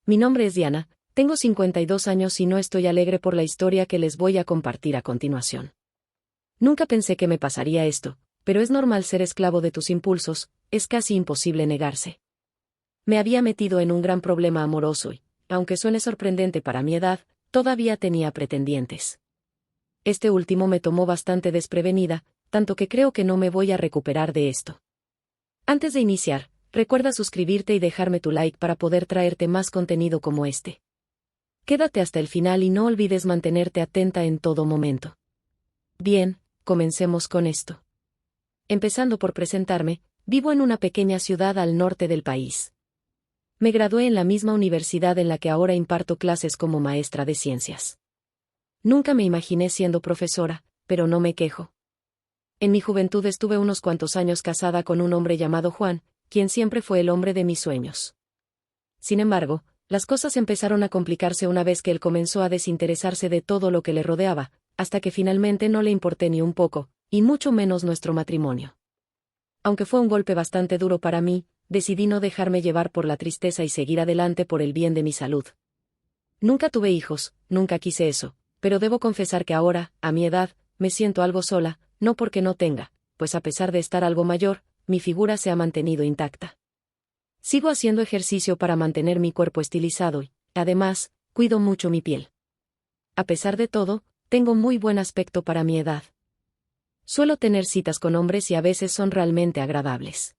Mi nombre es Diana, tengo 52 años y no estoy alegre por la historia que les voy a compartir a continuación. Nunca pensé que me pasaría esto, pero es normal ser esclavo de tus impulsos, es casi imposible negarse. Me había metido en un gran problema amoroso y, aunque suene sorprendente para mi edad, todavía tenía pretendientes. Este último me tomó bastante desprevenida, tanto que creo que no me voy a recuperar de esto. Antes de iniciar, recuerda suscribirte y dejarme tu like para poder traerte más contenido como este. Quédate hasta el final y no olvides mantenerte atenta en todo momento. Bien, comencemos con esto. Empezando por presentarme, vivo en una pequeña ciudad al norte del país. Me gradué en la misma universidad en la que ahora imparto clases como maestra de ciencias. Nunca me imaginé siendo profesora, pero no me quejo. En mi juventud estuve unos cuantos años casada con un hombre llamado Juan, quien siempre fue el hombre de mis sueños. Sin embargo, las cosas empezaron a complicarse una vez que él comenzó a desinteresarse de todo lo que le rodeaba, hasta que finalmente no le importé ni un poco, y mucho menos nuestro matrimonio. Aunque fue un golpe bastante duro para mí, decidí no dejarme llevar por la tristeza y seguir adelante por el bien de mi salud. Nunca tuve hijos, nunca quise eso, pero debo confesar que ahora, a mi edad, me siento algo sola, no porque no tenga, pues a pesar de estar algo mayor, mi figura se ha mantenido intacta. Sigo haciendo ejercicio para mantener mi cuerpo estilizado y, además, cuido mucho mi piel. A pesar de todo, tengo muy buen aspecto para mi edad. Suelo tener citas con hombres y a veces son realmente agradables.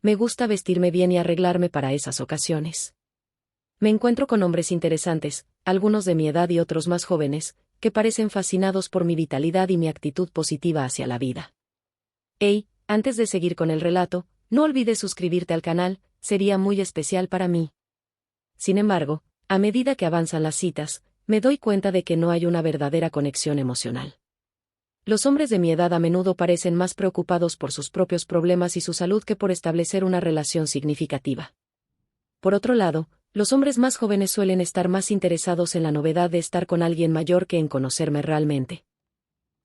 Me gusta vestirme bien y arreglarme para esas ocasiones. Me encuentro con hombres interesantes, algunos de mi edad y otros más jóvenes, que parecen fascinados por mi vitalidad y mi actitud positiva hacia la vida. Hey, antes de seguir con el relato, no olvides suscribirte al canal, sería muy especial para mí. Sin embargo, a medida que avanzan las citas, me doy cuenta de que no hay una verdadera conexión emocional. Los hombres de mi edad a menudo parecen más preocupados por sus propios problemas y su salud que por establecer una relación significativa. Por otro lado, los hombres más jóvenes suelen estar más interesados en la novedad de estar con alguien mayor que en conocerme realmente.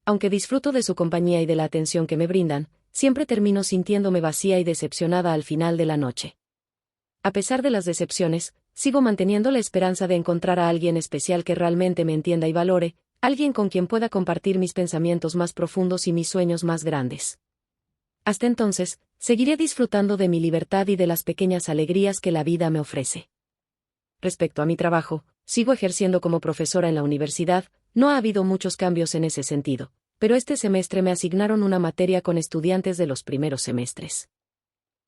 Aunque disfruto de su compañía y de la atención que me brindan, siempre termino sintiéndome vacía y decepcionada al final de la noche. A pesar de las decepciones, sigo manteniendo la esperanza de encontrar a alguien especial que realmente me entienda y valore, alguien con quien pueda compartir mis pensamientos más profundos y mis sueños más grandes. Hasta entonces, seguiré disfrutando de mi libertad y de las pequeñas alegrías que la vida me ofrece. Respecto a mi trabajo, sigo ejerciendo como profesora en la universidad, no ha habido muchos cambios en ese sentido, pero este semestre me asignaron una materia con estudiantes de los primeros semestres.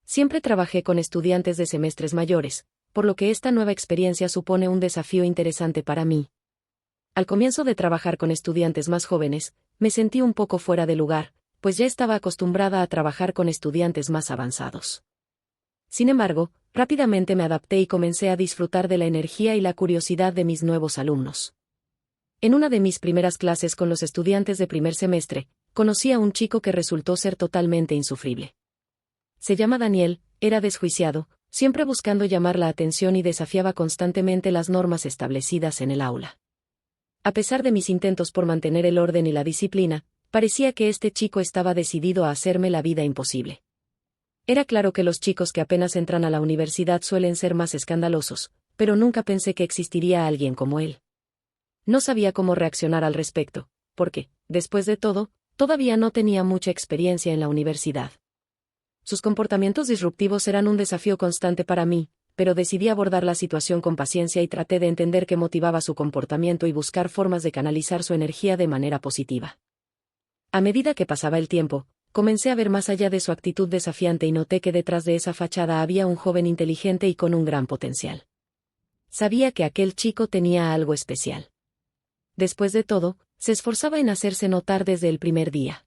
Siempre trabajé con estudiantes de semestres mayores, por lo que esta nueva experiencia supone un desafío interesante para mí. Al comienzo de trabajar con estudiantes más jóvenes, me sentí un poco fuera de lugar, pues ya estaba acostumbrada a trabajar con estudiantes más avanzados. Sin embargo, rápidamente me adapté y comencé a disfrutar de la energía y la curiosidad de mis nuevos alumnos. En una de mis primeras clases con los estudiantes de primer semestre, conocí a un chico que resultó ser totalmente insufrible. Se llama Daniel, era desjuiciado, siempre buscando llamar la atención y desafiaba constantemente las normas establecidas en el aula. A pesar de mis intentos por mantener el orden y la disciplina, parecía que este chico estaba decidido a hacerme la vida imposible. Era claro que los chicos que apenas entran a la universidad suelen ser más escandalosos, pero nunca pensé que existiría alguien como él. No sabía cómo reaccionar al respecto, porque, después de todo, todavía no tenía mucha experiencia en la universidad. Sus comportamientos disruptivos eran un desafío constante para mí, pero decidí abordar la situación con paciencia y traté de entender qué motivaba su comportamiento y buscar formas de canalizar su energía de manera positiva. A medida que pasaba el tiempo, comencé a ver más allá de su actitud desafiante y noté que detrás de esa fachada había un joven inteligente y con un gran potencial. Sabía que aquel chico tenía algo especial. Después de todo, se esforzaba en hacerse notar desde el primer día.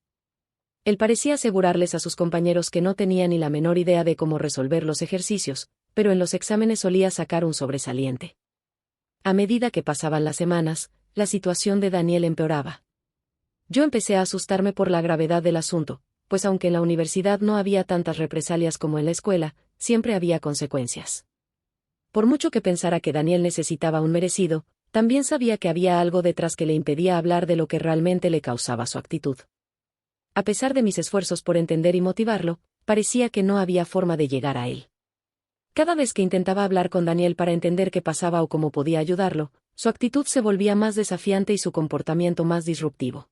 Él parecía asegurarles a sus compañeros que no tenía ni la menor idea de cómo resolver los ejercicios, pero en los exámenes solía sacar un sobresaliente. A medida que pasaban las semanas, la situación de Daniel empeoraba. Yo empecé a asustarme por la gravedad del asunto, pues aunque en la universidad no había tantas represalias como en la escuela, siempre había consecuencias. Por mucho que pensara que Daniel necesitaba un merecido, también sabía que había algo detrás que le impedía hablar de lo que realmente le causaba su actitud. A pesar de mis esfuerzos por entender y motivarlo, parecía que no había forma de llegar a él. Cada vez que intentaba hablar con Daniel para entender qué pasaba o cómo podía ayudarlo, su actitud se volvía más desafiante y su comportamiento más disruptivo.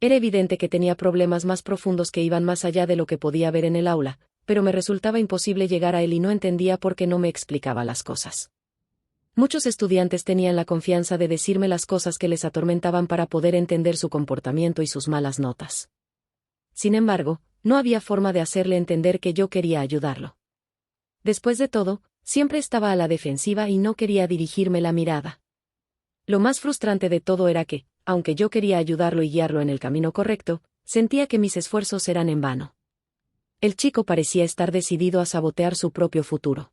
Era evidente que tenía problemas más profundos que iban más allá de lo que podía ver en el aula, pero me resultaba imposible llegar a él y no entendía por qué no me explicaba las cosas. Muchos estudiantes tenían la confianza de decirme las cosas que les atormentaban para poder entender su comportamiento y sus malas notas. Sin embargo, no había forma de hacerle entender que yo quería ayudarlo. Después de todo, siempre estaba a la defensiva y no quería dirigirme la mirada. Lo más frustrante de todo era que, aunque yo quería ayudarlo y guiarlo en el camino correcto, sentía que mis esfuerzos eran en vano. El chico parecía estar decidido a sabotear su propio futuro.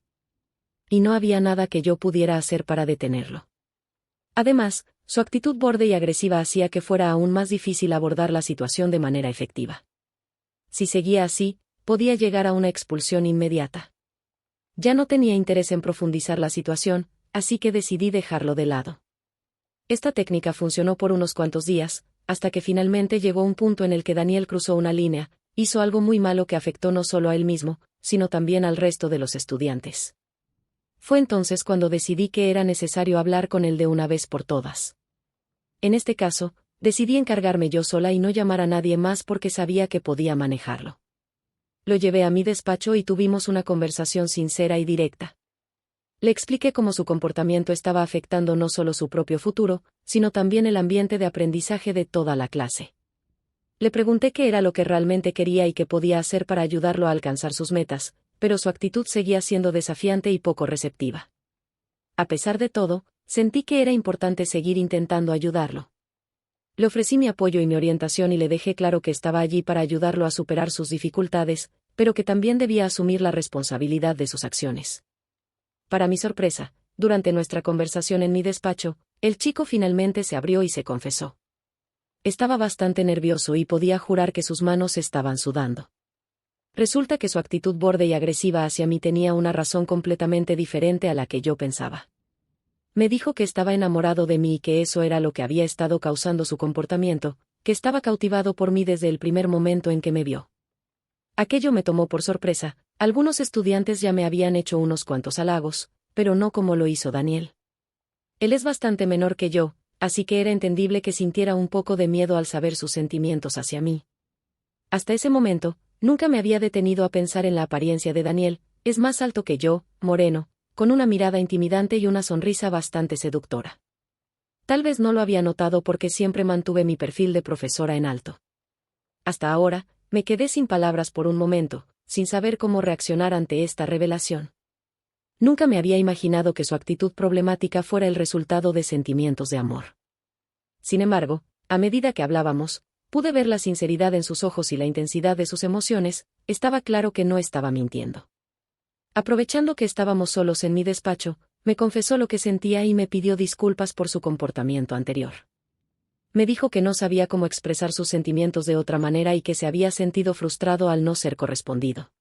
Y no había nada que yo pudiera hacer para detenerlo. Además, su actitud borde y agresiva hacía que fuera aún más difícil abordar la situación de manera efectiva. Si seguía así, podía llegar a una expulsión inmediata. Ya no tenía interés en profundizar la situación, así que decidí dejarlo de lado. Esta técnica funcionó por unos cuantos días, hasta que finalmente llegó un punto en el que Daniel cruzó una línea, hizo algo muy malo que afectó no solo a él mismo, sino también al resto de los estudiantes. Fue entonces cuando decidí que era necesario hablar con él de una vez por todas. En este caso, decidí encargarme yo sola y no llamar a nadie más porque sabía que podía manejarlo. Lo llevé a mi despacho y tuvimos una conversación sincera y directa. Le expliqué cómo su comportamiento estaba afectando no solo su propio futuro, sino también el ambiente de aprendizaje de toda la clase. Le pregunté qué era lo que realmente quería y qué podía hacer para ayudarlo a alcanzar sus metas, pero su actitud seguía siendo desafiante y poco receptiva. A pesar de todo, sentí que era importante seguir intentando ayudarlo. Le ofrecí mi apoyo y mi orientación y le dejé claro que estaba allí para ayudarlo a superar sus dificultades, pero que también debía asumir la responsabilidad de sus acciones. Para mi sorpresa, durante nuestra conversación en mi despacho, el chico finalmente se abrió y se confesó. Estaba bastante nervioso y podía jurar que sus manos estaban sudando. Resulta que su actitud borde y agresiva hacia mí tenía una razón completamente diferente a la que yo pensaba. Me dijo que estaba enamorado de mí y que eso era lo que había estado causando su comportamiento, que estaba cautivado por mí desde el primer momento en que me vio. Aquello me tomó por sorpresa. Algunos estudiantes ya me habían hecho unos cuantos halagos, pero no como lo hizo Daniel. Él es bastante menor que yo, así que era entendible que sintiera un poco de miedo al saber sus sentimientos hacia mí. Hasta ese momento, nunca me había detenido a pensar en la apariencia de Daniel. Es más alto que yo, moreno, con una mirada intimidante y una sonrisa bastante seductora. Tal vez no lo había notado porque siempre mantuve mi perfil de profesora en alto. Hasta ahora, me quedé sin palabras por un momento, sin saber cómo reaccionar ante esta revelación. Nunca me había imaginado que su actitud problemática fuera el resultado de sentimientos de amor. Sin embargo, a medida que hablábamos, pude ver la sinceridad en sus ojos y la intensidad de sus emociones. Estaba claro que no estaba mintiendo. Aprovechando que estábamos solos en mi despacho, me confesó lo que sentía y me pidió disculpas por su comportamiento anterior. Me dijo que no sabía cómo expresar sus sentimientos de otra manera y que se había sentido frustrado al no ser correspondido.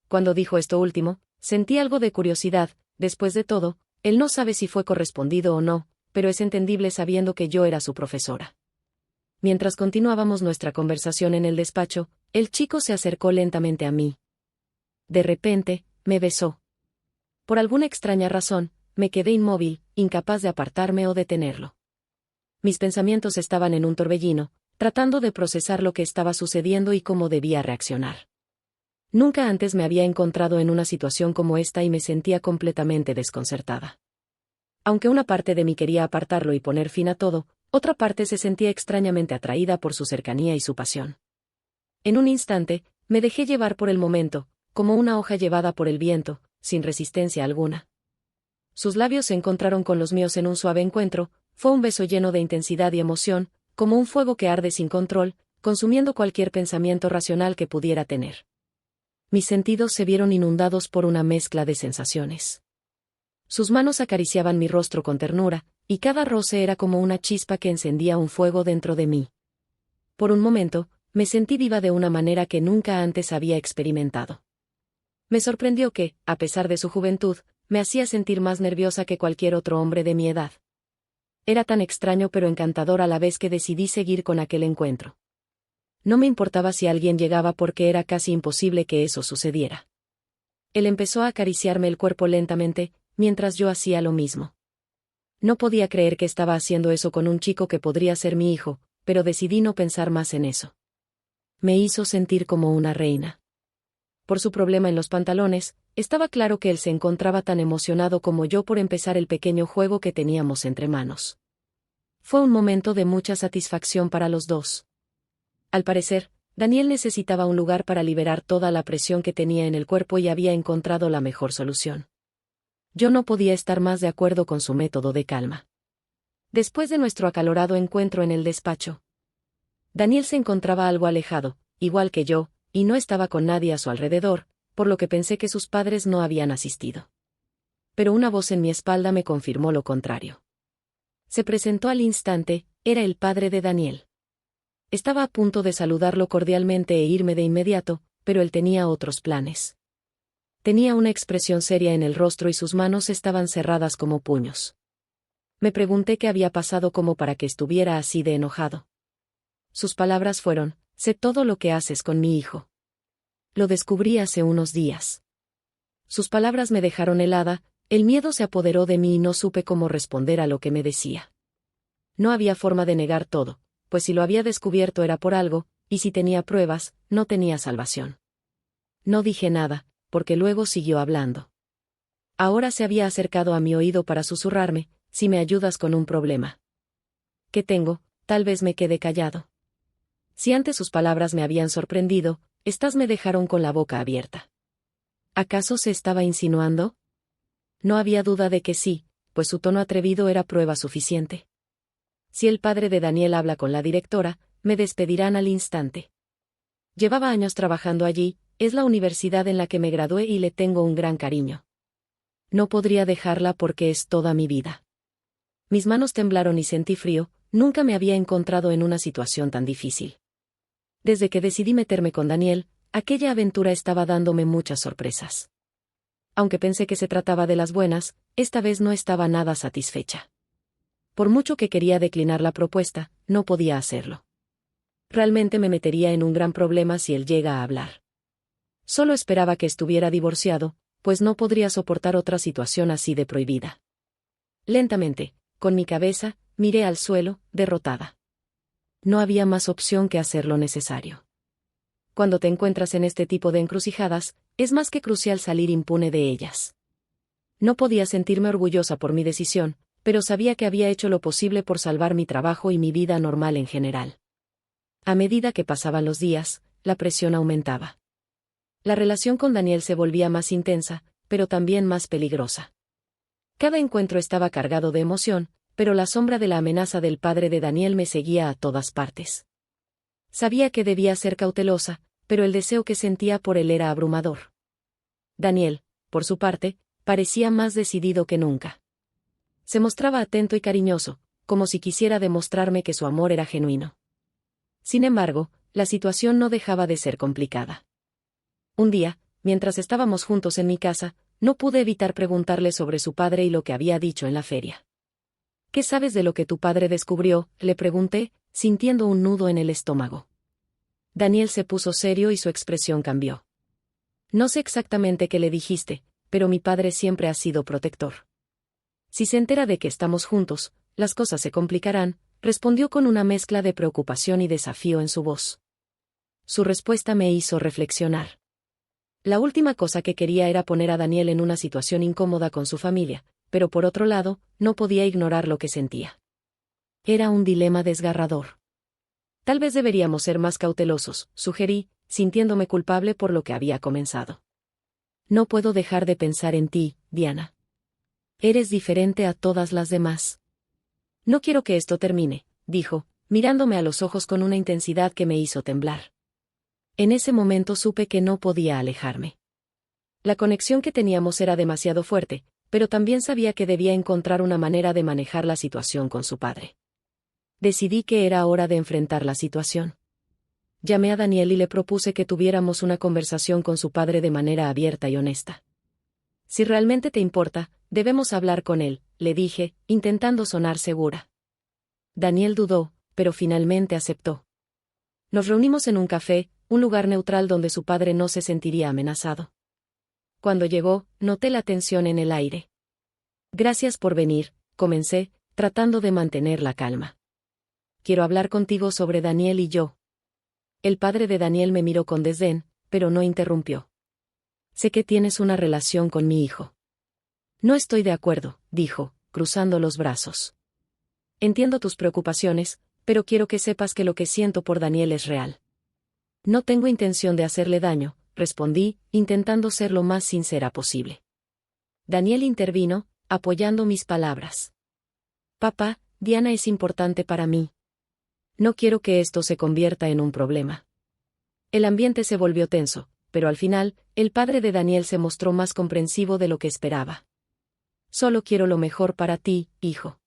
Cuando dijo esto último, sentí algo de curiosidad. Después de todo, él no sabe si fue correspondido o no, pero es entendible sabiendo que yo era su profesora. Mientras continuábamos nuestra conversación en el despacho, el chico se acercó lentamente a mí. De repente, me besó. Por alguna extraña razón, me quedé inmóvil, incapaz de apartarme o detenerlo. Mis pensamientos estaban en un torbellino, tratando de procesar lo que estaba sucediendo y cómo debía reaccionar. Nunca antes me había encontrado en una situación como esta y me sentía completamente desconcertada. Aunque una parte de mí quería apartarlo y poner fin a todo, otra parte se sentía extrañamente atraída por su cercanía y su pasión. En un instante, me dejé llevar por el momento, como una hoja llevada por el viento, sin resistencia alguna. Sus labios se encontraron con los míos en un suave encuentro. Fue un beso lleno de intensidad y emoción, como un fuego que arde sin control, consumiendo cualquier pensamiento racional que pudiera tener. Mis sentidos se vieron inundados por una mezcla de sensaciones. Sus manos acariciaban mi rostro con ternura, y cada roce era como una chispa que encendía un fuego dentro de mí. Por un momento, me sentí viva de una manera que nunca antes había experimentado. Me sorprendió que, a pesar de su juventud, me hacía sentir más nerviosa que cualquier otro hombre de mi edad. Era tan extraño pero encantador a la vez que decidí seguir con aquel encuentro. No me importaba si alguien llegaba porque era casi imposible que eso sucediera. Él empezó a acariciarme el cuerpo lentamente, mientras yo hacía lo mismo. No podía creer que estaba haciendo eso con un chico que podría ser mi hijo, pero decidí no pensar más en eso. Me hizo sentir como una reina. Por su problema en los pantalones, estaba claro que él se encontraba tan emocionado como yo por empezar el pequeño juego que teníamos entre manos. Fue un momento de mucha satisfacción para los dos. Al parecer, Daniel necesitaba un lugar para liberar toda la presión que tenía en el cuerpo y había encontrado la mejor solución. Yo no podía estar más de acuerdo con su método de calma. Después de nuestro acalorado encuentro en el despacho, Daniel se encontraba algo alejado, igual que yo, y no estaba con nadie a su alrededor, por lo que pensé que sus padres no habían asistido. Pero una voz en mi espalda me confirmó lo contrario. Se presentó al instante, era el padre de Daniel. Estaba a punto de saludarlo cordialmente e irme de inmediato, pero él tenía otros planes. Tenía una expresión seria en el rostro y sus manos estaban cerradas como puños. Me pregunté qué había pasado como para que estuviera así de enojado. Sus palabras fueron: sé todo lo que haces con mi hijo. Lo descubrí hace unos días. Sus palabras me dejaron helada, el miedo se apoderó de mí y no supe cómo responder a lo que me decía. No había forma de negar todo, pues si lo había descubierto era por algo, y si tenía pruebas, no tenía salvación. No dije nada, porque luego siguió hablando. Ahora se había acercado a mi oído para susurrarme: si me ayudas con un problema que tengo, tal vez me quede callado. Si antes sus palabras me habían sorprendido, estas me dejaron con la boca abierta. ¿Acaso se estaba insinuando? No había duda de que sí, pues su tono atrevido era prueba suficiente. Si el padre de Daniel habla con la directora, me despedirán al instante. Llevaba años trabajando allí, es la universidad en la que me gradué y le tengo un gran cariño. No podría dejarla porque es toda mi vida. Mis manos temblaron y sentí frío, nunca me había encontrado en una situación tan difícil. Desde que decidí meterme con Daniel, aquella aventura estaba dándome muchas sorpresas. Aunque pensé que se trataba de las buenas, esta vez no estaba nada satisfecha. Por mucho que quería declinar la propuesta, no podía hacerlo. Realmente me metería en un gran problema si él llega a hablar. Solo esperaba que estuviera divorciado, pues no podría soportar otra situación así de prohibida. Lentamente, con mi cabeza, miré al suelo, derrotada. No había más opción que hacer lo necesario. Cuando te encuentras en este tipo de encrucijadas, es más que crucial salir impune de ellas. No podía sentirme orgullosa por mi decisión, pero sabía que había hecho lo posible por salvar mi trabajo y mi vida normal en general. A medida que pasaban los días, la presión aumentaba. La relación con Daniel se volvía más intensa, pero también más peligrosa. Cada encuentro estaba cargado de emoción, pero la sombra de la amenaza del padre de Daniel me seguía a todas partes. Sabía que debía ser cautelosa, pero el deseo que sentía por él era abrumador. Daniel, por su parte, parecía más decidido que nunca. Se mostraba atento y cariñoso, como si quisiera demostrarme que su amor era genuino. Sin embargo, la situación no dejaba de ser complicada. Un día, mientras estábamos juntos en mi casa, no pude evitar preguntarle sobre su padre y lo que había dicho en la feria. ¿Qué sabes de lo que tu padre descubrió?, le pregunté, sintiendo un nudo en el estómago. Daniel se puso serio y su expresión cambió. No sé exactamente qué le dijiste, pero mi padre siempre ha sido protector. Si se entera de que estamos juntos, las cosas se complicarán, respondió con una mezcla de preocupación y desafío en su voz. Su respuesta me hizo reflexionar. La última cosa que quería era poner a Daniel en una situación incómoda con su familia, pero por otro lado, no podía ignorar lo que sentía. Era un dilema desgarrador. Tal vez deberíamos ser más cautelosos, sugerí, sintiéndome culpable por lo que había comenzado. No puedo dejar de pensar en ti, Diana. Eres diferente a todas las demás. No quiero que esto termine, dijo, mirándome a los ojos con una intensidad que me hizo temblar. En ese momento supe que no podía alejarme. La conexión que teníamos era demasiado fuerte, pero también sabía que debía encontrar una manera de manejar la situación con su padre. Decidí que era hora de enfrentar la situación. Llamé a Daniel y le propuse que tuviéramos una conversación con su padre de manera abierta y honesta. Si realmente te importa, debemos hablar con él, le dije, intentando sonar segura. Daniel dudó, pero finalmente aceptó. Nos reunimos en un café, un lugar neutral donde su padre no se sentiría amenazado. Cuando llegó, noté la tensión en el aire. Gracias por venir, comencé, tratando de mantener la calma. Quiero hablar contigo sobre Daniel y yo. El padre de Daniel me miró con desdén, pero no interrumpió. Sé que tienes una relación con mi hijo. No estoy de acuerdo, dijo, cruzando los brazos. Entiendo tus preocupaciones, pero quiero que sepas que lo que siento por Daniel es real. No tengo intención de hacerle daño, respondí, intentando ser lo más sincera posible. Daniel intervino, apoyando mis palabras. Papá, Diana es importante para mí. No quiero que esto se convierta en un problema. El ambiente se volvió tenso, pero al final, el padre de Daniel se mostró más comprensivo de lo que esperaba. Solo quiero lo mejor para ti, hijo.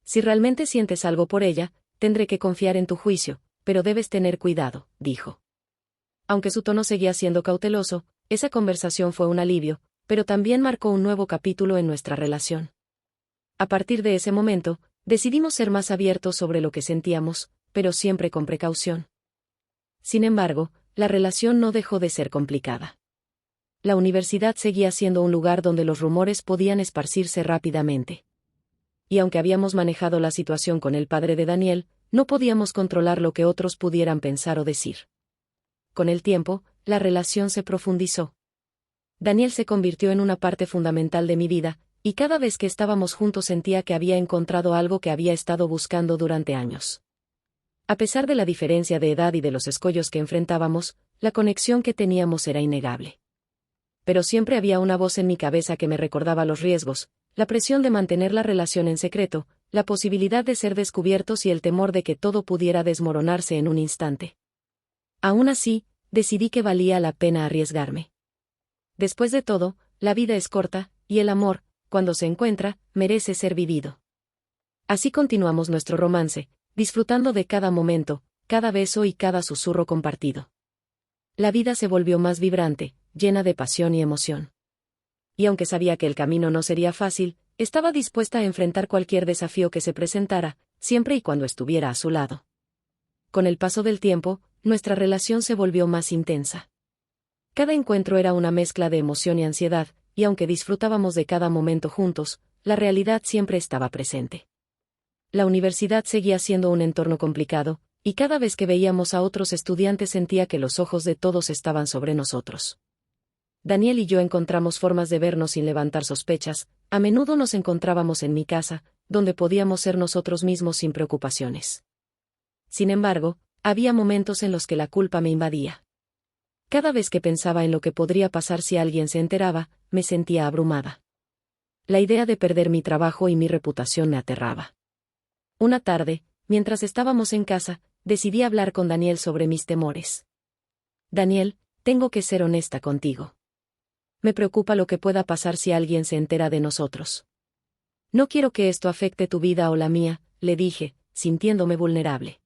Si realmente sientes algo por ella, tendré que confiar en tu juicio, pero debes tener cuidado, dijo. Aunque su tono seguía siendo cauteloso, esa conversación fue un alivio, pero también marcó un nuevo capítulo en nuestra relación. A partir de ese momento, decidimos ser más abiertos sobre lo que sentíamos, pero siempre con precaución. Sin embargo, la relación no dejó de ser complicada. La universidad seguía siendo un lugar donde los rumores podían esparcirse rápidamente. Y aunque habíamos manejado la situación con el padre de Daniel, no podíamos controlar lo que otros pudieran pensar o decir. Con el tiempo, la relación se profundizó. Daniel se convirtió en una parte fundamental de mi vida, y cada vez que estábamos juntos sentía que había encontrado algo que había estado buscando durante años. A pesar de la diferencia de edad y de los escollos que enfrentábamos, la conexión que teníamos era innegable. Pero siempre había una voz en mi cabeza que me recordaba los riesgos, la presión de mantener la relación en secreto, la posibilidad de ser descubiertos y el temor de que todo pudiera desmoronarse en un instante. Aún así, decidí que valía la pena arriesgarme. Después de todo, la vida es corta, y el amor, cuando se encuentra, merece ser vivido. Así continuamos nuestro romance, disfrutando de cada momento, cada beso y cada susurro compartido. La vida se volvió más vibrante, llena de pasión y emoción. Y aunque sabía que el camino no sería fácil, estaba dispuesta a enfrentar cualquier desafío que se presentara, siempre y cuando estuviera a su lado. Con el paso del tiempo, nuestra relación se volvió más intensa. Cada encuentro era una mezcla de emoción y ansiedad, y aunque disfrutábamos de cada momento juntos, la realidad siempre estaba presente. La universidad seguía siendo un entorno complicado, y cada vez que veíamos a otros estudiantes sentía que los ojos de todos estaban sobre nosotros. Daniel y yo encontramos formas de vernos sin levantar sospechas, a menudo nos encontrábamos en mi casa, donde podíamos ser nosotros mismos sin preocupaciones. Sin embargo, había momentos en los que la culpa me invadía. Cada vez que pensaba en lo que podría pasar si alguien se enteraba, me sentía abrumada. La idea de perder mi trabajo y mi reputación me aterraba. Una tarde, mientras estábamos en casa, decidí hablar con Daniel sobre mis temores. Daniel, tengo que ser honesta contigo. Me preocupa lo que pueda pasar si alguien se entera de nosotros. No quiero que esto afecte tu vida o la mía, le dije, sintiéndome vulnerable.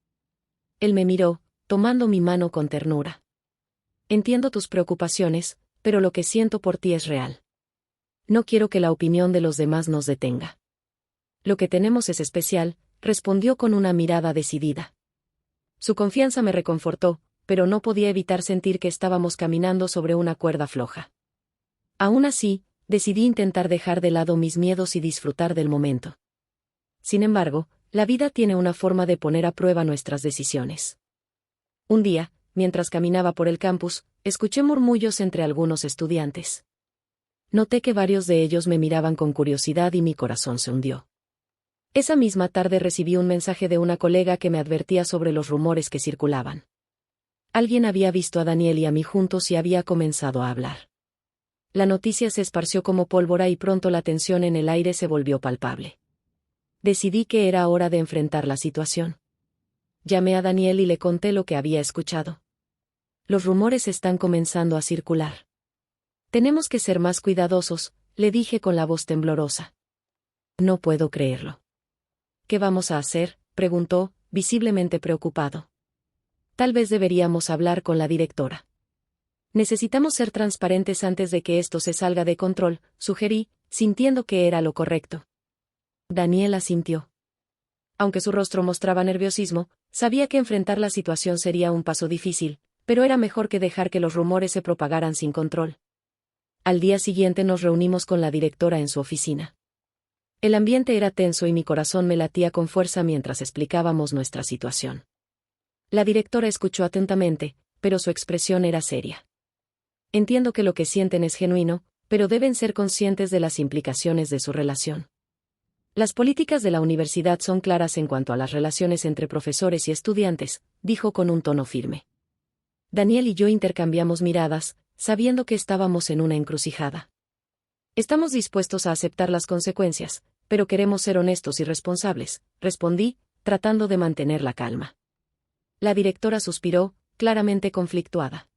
Él me miró, tomando mi mano con ternura. Entiendo tus preocupaciones, pero lo que siento por ti es real. No quiero que la opinión de los demás nos detenga. Lo que tenemos es especial, respondió con una mirada decidida. Su confianza me reconfortó, pero no podía evitar sentir que estábamos caminando sobre una cuerda floja. Aún así, decidí intentar dejar de lado mis miedos y disfrutar del momento. Sin embargo, la vida tiene una forma de poner a prueba nuestras decisiones. Un día, mientras caminaba por el campus, escuché murmullos entre algunos estudiantes. Noté que varios de ellos me miraban con curiosidad y mi corazón se hundió. Esa misma tarde recibí un mensaje de una colega que me advertía sobre los rumores que circulaban. Alguien había visto a Daniel y a mí juntos y había comenzado a hablar. La noticia se esparció como pólvora y pronto la tensión en el aire se volvió palpable. Decidí que era hora de enfrentar la situación. Llamé a Daniel y le conté lo que había escuchado. Los rumores están comenzando a circular. Tenemos que ser más cuidadosos, le dije con la voz temblorosa. No puedo creerlo. ¿Qué vamos a hacer?, preguntó, visiblemente preocupado. Tal vez deberíamos hablar con la directora. Necesitamos ser transparentes antes de que esto se salga de control, sugerí, sintiendo que era lo correcto. Daniel asintió. Aunque su rostro mostraba nerviosismo, sabía que enfrentar la situación sería un paso difícil, pero era mejor que dejar que los rumores se propagaran sin control. Al día siguiente nos reunimos con la directora en su oficina. El ambiente era tenso y mi corazón me latía con fuerza mientras explicábamos nuestra situación. La directora escuchó atentamente, pero su expresión era seria. Entiendo que lo que sienten es genuino, pero deben ser conscientes de las implicaciones de su relación. Las políticas de la universidad son claras en cuanto a las relaciones entre profesores y estudiantes, dijo con un tono firme. Daniel y yo intercambiamos miradas, sabiendo que estábamos en una encrucijada. Estamos dispuestos a aceptar las consecuencias, pero queremos ser honestos y responsables, respondí, tratando de mantener la calma. La directora suspiró, claramente conflictuada.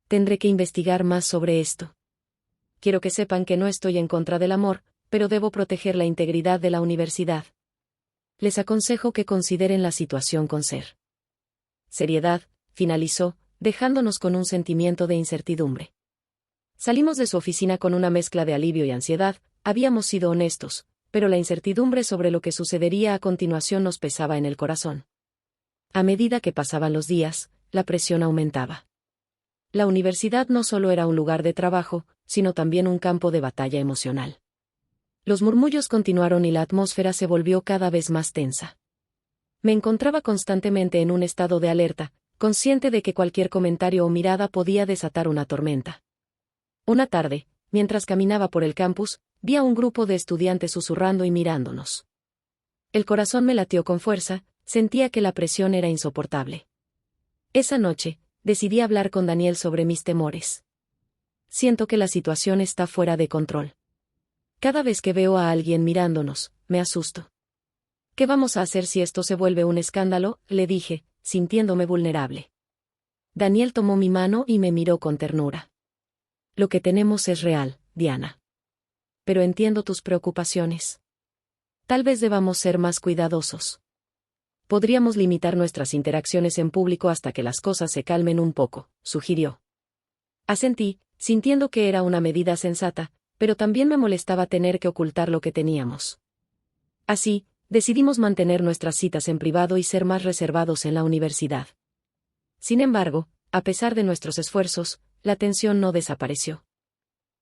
Tendré que investigar más sobre esto. Quiero que sepan que no estoy en contra del amor, pero debo proteger la integridad de la universidad. Les aconsejo que consideren la situación con seriedad, finalizó, dejándonos con un sentimiento de incertidumbre. Salimos de su oficina con una mezcla de alivio y ansiedad, habíamos sido honestos, pero la incertidumbre sobre lo que sucedería a continuación nos pesaba en el corazón. A medida que pasaban los días, la presión aumentaba. La universidad no solo era un lugar de trabajo, sino también un campo de batalla emocional. Los murmullos continuaron y la atmósfera se volvió cada vez más tensa. Me encontraba constantemente en un estado de alerta, consciente de que cualquier comentario o mirada podía desatar una tormenta. Una tarde, mientras caminaba por el campus, vi a un grupo de estudiantes susurrando y mirándonos. El corazón me latió con fuerza, sentía que la presión era insoportable. Esa noche, decidí hablar con Daniel sobre mis temores. Siento que la situación está fuera de control. Cada vez que veo a alguien mirándonos, me asusto. ¿Qué vamos a hacer si esto se vuelve un escándalo?, le dije, sintiéndome vulnerable. Daniel tomó mi mano y me miró con ternura. Lo que tenemos es real, Diana. Pero entiendo tus preocupaciones. Tal vez debamos ser más cuidadosos. Podríamos limitar nuestras interacciones en público hasta que las cosas se calmen un poco, sugirió. Asentí, sintiendo que era una medida sensata, pero también me molestaba tener que ocultar lo que teníamos. Así, decidimos mantener nuestras citas en privado y ser más reservados en la universidad. Sin embargo, a pesar de nuestros esfuerzos, la tensión no desapareció.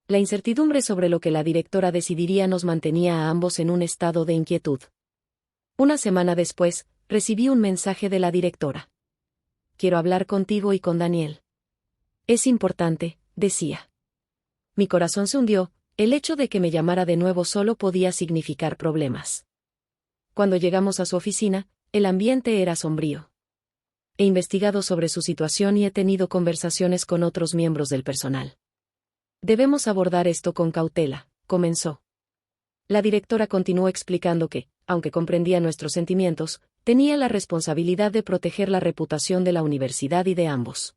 La incertidumbre sobre lo que la directora decidiría nos mantenía a ambos en un estado de inquietud. Una semana después, recibí un mensaje de la directora. Quiero hablar contigo y con Daniel. Es importante, decía. Mi corazón se hundió, el hecho de que me llamara de nuevo solo podía significar problemas. Cuando llegamos a su oficina, el ambiente era sombrío. He investigado sobre su situación y he tenido conversaciones con otros miembros del personal. Debemos abordar esto con cautela, comenzó. La directora continuó explicando que, aunque comprendía nuestros sentimientos, tenía la responsabilidad de proteger la reputación de la universidad y de ambos.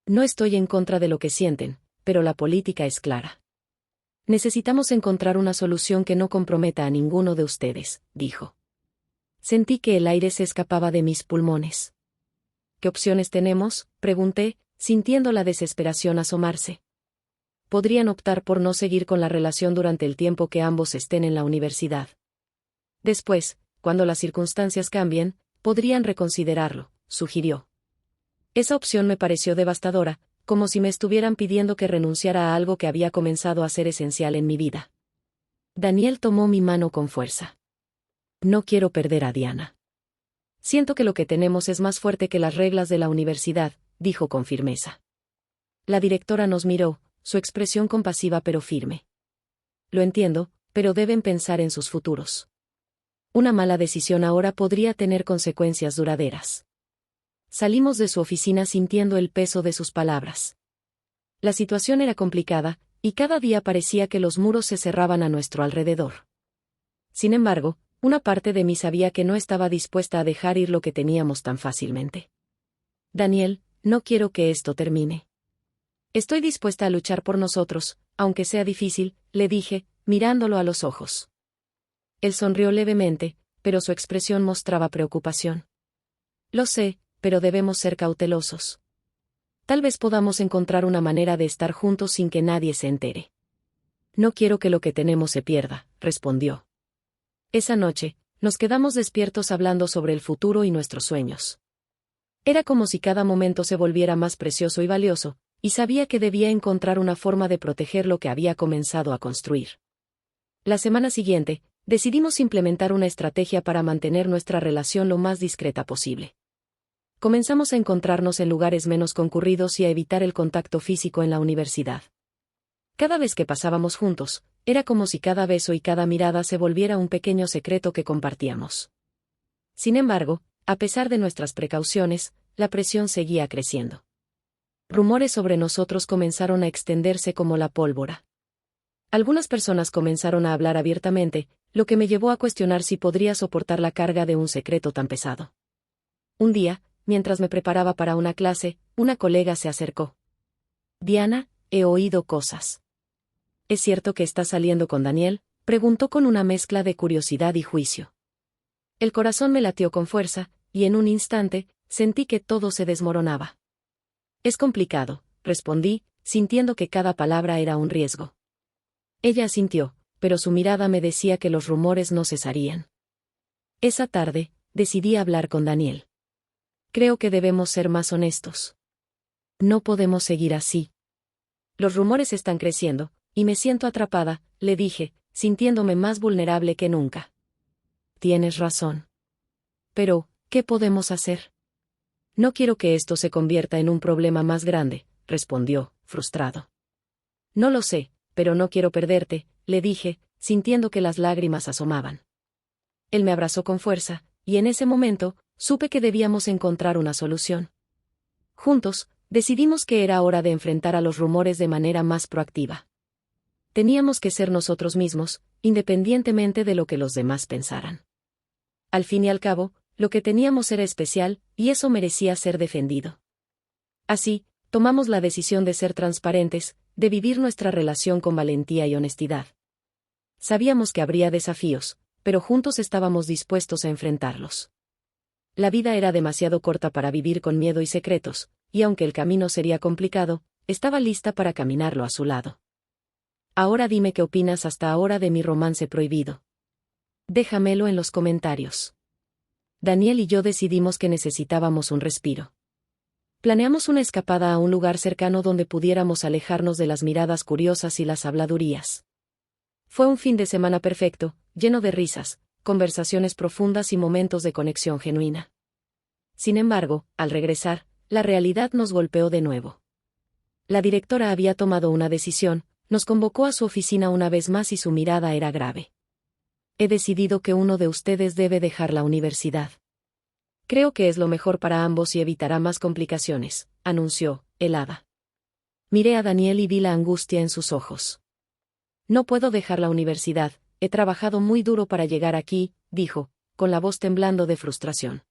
No estoy en contra de lo que sienten, pero la política es clara. Necesitamos encontrar una solución que no comprometa a ninguno de ustedes, dijo. Sentí que el aire se escapaba de mis pulmones. ¿Qué opciones tenemos?, pregunté, sintiendo la desesperación asomarse. Podrían optar por no seguir con la relación durante el tiempo que ambos estén en la universidad. Después, cuando las circunstancias cambien, podrían reconsiderarlo, sugirió. Esa opción me pareció devastadora, como si me estuvieran pidiendo que renunciara a algo que había comenzado a ser esencial en mi vida. Daniel tomó mi mano con fuerza. No quiero perder a Diana. Siento que lo que tenemos es más fuerte que las reglas de la universidad, dijo con firmeza. La directora nos miró, su expresión compasiva pero firme. Lo entiendo, pero deben pensar en sus futuros. Una mala decisión ahora podría tener consecuencias duraderas. Salimos de su oficina sintiendo el peso de sus palabras. La situación era complicada, y cada día parecía que los muros se cerraban a nuestro alrededor. Sin embargo, una parte de mí sabía que no estaba dispuesta a dejar ir lo que teníamos tan fácilmente. Daniel, no quiero que esto termine. Estoy dispuesta a luchar por nosotros, aunque sea difícil, le dije, mirándolo a los ojos. Él sonrió levemente, pero su expresión mostraba preocupación. Lo sé, pero debemos ser cautelosos. Tal vez podamos encontrar una manera de estar juntos sin que nadie se entere. No quiero que lo que tenemos se pierda, respondió. Esa noche, nos quedamos despiertos hablando sobre el futuro y nuestros sueños. Era como si cada momento se volviera más precioso y valioso, y sabía que debía encontrar una forma de proteger lo que había comenzado a construir. La semana siguiente, decidimos implementar una estrategia para mantener nuestra relación lo más discreta posible. Comenzamos a encontrarnos en lugares menos concurridos y a evitar el contacto físico en la universidad. Cada vez que pasábamos juntos, era como si cada beso y cada mirada se volviera un pequeño secreto que compartíamos. Sin embargo, a pesar de nuestras precauciones, la presión seguía creciendo. Rumores sobre nosotros comenzaron a extenderse como la pólvora. Algunas personas comenzaron a hablar abiertamente, lo que me llevó a cuestionar si podría soportar la carga de un secreto tan pesado. Un día, mientras me preparaba para una clase, una colega se acercó. «Diana, he oído cosas». «¿Es cierto que estás saliendo con Daniel?», preguntó con una mezcla de curiosidad y juicio. El corazón me latió con fuerza, y en un instante, sentí que todo se desmoronaba. «Es complicado», respondí, sintiendo que cada palabra era un riesgo. Ella asintió, pero su mirada me decía que los rumores no cesarían. Esa tarde, decidí hablar con Daniel. «Creo que debemos ser más honestos. No podemos seguir así. Los rumores están creciendo, y me siento atrapada», le dije, sintiéndome más vulnerable que nunca. «Tienes razón. Pero, ¿qué podemos hacer?» «No quiero que esto se convierta en un problema más grande», respondió, frustrado. «No lo sé, pero no quiero perderte», le dije, sintiendo que las lágrimas asomaban. Él me abrazó con fuerza, y en ese momento, supe que debíamos encontrar una solución. Juntos, decidimos que era hora de enfrentar a los rumores de manera más proactiva. Teníamos que ser nosotros mismos, independientemente de lo que los demás pensaran. Al fin y al cabo, lo que teníamos era especial, y eso merecía ser defendido. Así, tomamos la decisión de ser transparentes, de vivir nuestra relación con valentía y honestidad. Sabíamos que habría desafíos, pero juntos estábamos dispuestos a enfrentarlos. La vida era demasiado corta para vivir con miedo y secretos, y aunque el camino sería complicado, estaba lista para caminarlo a su lado. Ahora dime qué opinas hasta ahora de mi romance prohibido. Déjamelo en los comentarios. Daniel y yo decidimos que necesitábamos un respiro. Planeamos una escapada a un lugar cercano donde pudiéramos alejarnos de las miradas curiosas y las habladurías. Fue un fin de semana perfecto, lleno de risas, conversaciones profundas y momentos de conexión genuina. Sin embargo, al regresar, la realidad nos golpeó de nuevo. La directora había tomado una decisión, nos convocó a su oficina una vez más y su mirada era grave. «He decidido que uno de ustedes debe dejar la universidad. Creo que es lo mejor para ambos y evitará más complicaciones», anunció, helada. Miré a Daniel y vi la angustia en sus ojos. «No puedo dejar la universidad, he trabajado muy duro para llegar aquí», dijo, con la voz temblando de frustración.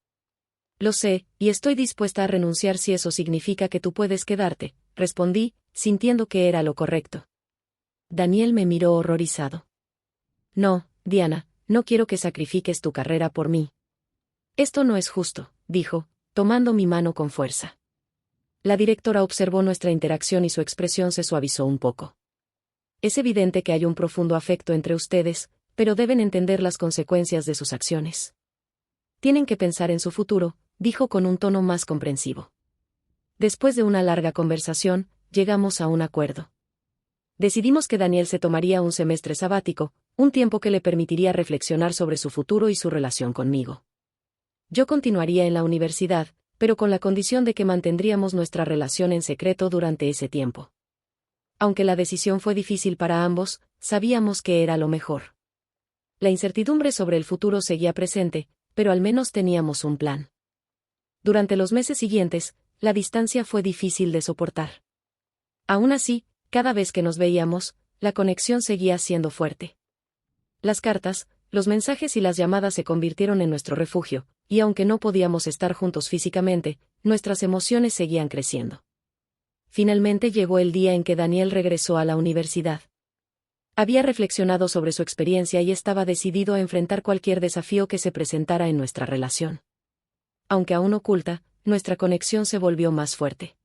«Lo sé, y estoy dispuesta a renunciar si eso significa que tú puedes quedarte», respondí, sintiendo que era lo correcto. Daniel me miró horrorizado. «No, Diana, no quiero que sacrifiques tu carrera por mí». «Esto no es justo», dijo, tomando mi mano con fuerza. La directora observó nuestra interacción y su expresión se suavizó un poco. «Es evidente que hay un profundo afecto entre ustedes, pero deben entender las consecuencias de sus acciones. Tienen que pensar en su futuro», dijo con un tono más comprensivo. Después de una larga conversación, llegamos a un acuerdo. Decidimos que Daniel se tomaría un semestre sabático, un tiempo que le permitiría reflexionar sobre su futuro y su relación conmigo. Yo continuaría en la universidad, pero con la condición de que mantendríamos nuestra relación en secreto durante ese tiempo. Aunque la decisión fue difícil para ambos, sabíamos que era lo mejor. La incertidumbre sobre el futuro seguía presente, pero al menos teníamos un plan. Durante los meses siguientes, la distancia fue difícil de soportar. Aún así, cada vez que nos veíamos, la conexión seguía siendo fuerte. Las cartas, los mensajes y las llamadas se convirtieron en nuestro refugio, y aunque no podíamos estar juntos físicamente, nuestras emociones seguían creciendo. Finalmente llegó el día en que Daniel regresó a la universidad. Había reflexionado sobre su experiencia y estaba decidido a enfrentar cualquier desafío que se presentara en nuestra relación. Aunque aún oculta, nuestra conexión se volvió más fuerte.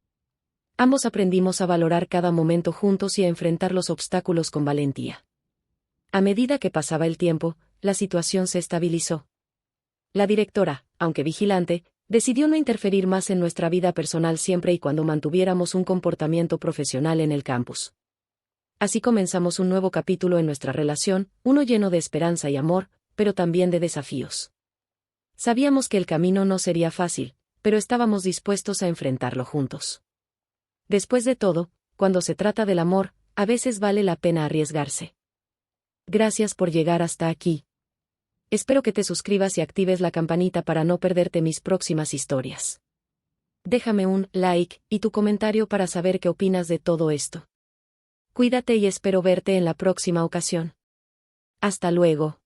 Ambos aprendimos a valorar cada momento juntos y a enfrentar los obstáculos con valentía. A medida que pasaba el tiempo, la situación se estabilizó. La directora, aunque vigilante, Decidió no interferir más en nuestra vida personal siempre y cuando mantuviéramos un comportamiento profesional en el campus. Así comenzamos un nuevo capítulo en nuestra relación, uno lleno de esperanza y amor, pero también de desafíos. Sabíamos que el camino no sería fácil, pero estábamos dispuestos a enfrentarlo juntos. Después de todo, cuando se trata del amor, a veces vale la pena arriesgarse. Gracias por llegar hasta aquí. Espero que te suscribas y actives la campanita para no perderte mis próximas historias. Déjame un like y tu comentario para saber qué opinas de todo esto. Cuídate y espero verte en la próxima ocasión. Hasta luego.